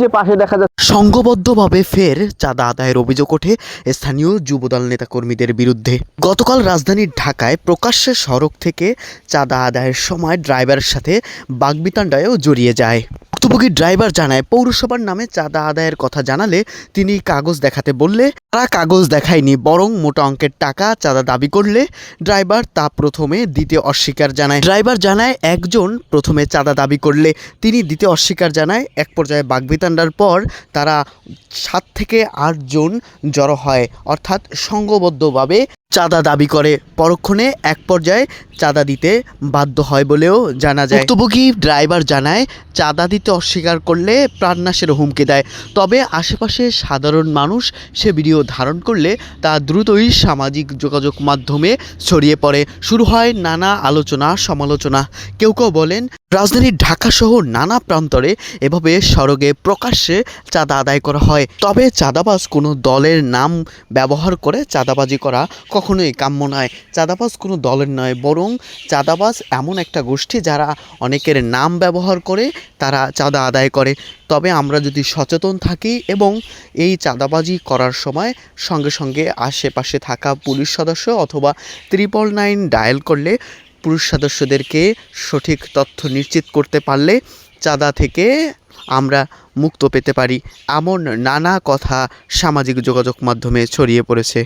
যে পাশে দেখা যাচ্ছে সংঘবদ্ধভাবে ফের চাঁদা আদায়ের অভিযোগ ওঠে স্থানীয় যুবদল নেতাকর্মীদের বিরুদ্ধে। গতকাল রাজধানীর ঢাকায় প্রকাশ্যে সড়ক থেকে চাঁদা আদায়ের সময় ড্রাইভারের সাথে বাগবিতণ্ডায়ও জড়িয়ে যায়। ভুক্তভোগী ড্রাইভার জানায়, পৌরসভার নামে চাঁদা আদায়ের কথা জানালে তিনি কাগজ দেখাতে বললে তারা কাগজ দেখায়নি, বরং মোটা অঙ্কের টাকা চাঁদা দাবি করলে ড্রাইভার তা প্রথমে দিতে অস্বীকার জানায়। ড্রাইভার জানায়, একজন প্রথমে চাঁদা দাবি করলে তিনি দিতে অস্বীকার জানায়। এক পর্যায়ে বাগবিতণ্ডার পর তারা 7 থেকে 8 জন জড়ো হয়, অর্থাৎ সংঘবদ্ধভাবে চাঁদা দাবি করে। পরক্ষণে এক পর্যায়ে চাঁদা দিতে বাধ্য হয় বলেও জানা যায়। ভুক্তভোগী ড্রাইভার জানায়, চাঁদা দিতে অস্বীকার করলে প্রাণনাশের হুমকি দেয়। তবে আশেপাশে সাধারণ মানুষ সে ভিডিও ধারণ করলে তা দ্রুতই সামাজিক যোগাযোগ মাধ্যমে ছড়িয়ে পড়ে। শুরু হয় নানা আলোচনা সমালোচনা। কেউ কেউ বলেন, রাজধানীর ঢাকাসহ নানা প্রান্তরে এভাবে সড়কে প্রকাশ্যে চাঁদা আদায় করা হয়। তবে চাঁদাবাজ কোনো দলের নাম ব্যবহার করে চাঁদাবাজি করা কখনোই কাম্য নয়। চাঁদাবাজ কোনো দলের নয়, বরং চাঁদাবাজ এমন একটা গোষ্ঠী যারা অনেকের নাম ব্যবহার করে তারা চাঁদা আদায় করে। তবে আমরা যদি সচেতন থাকি এবং এই চাঁদাবাজি করার সময় সঙ্গে সঙ্গে আশেপাশে থাকা পুলিশ সদস্য অথবা 999 ডায়াল করলে পুলিশ সদস্যদেরকে সঠিক তথ্য নিশ্চিত করতে পারলে চাঁদা থেকে আমরা মুক্ত পেতে পারি। এমন নানা কথা সামাজিক যোগাযোগ মাধ্যমে ছড়িয়ে পড়েছে।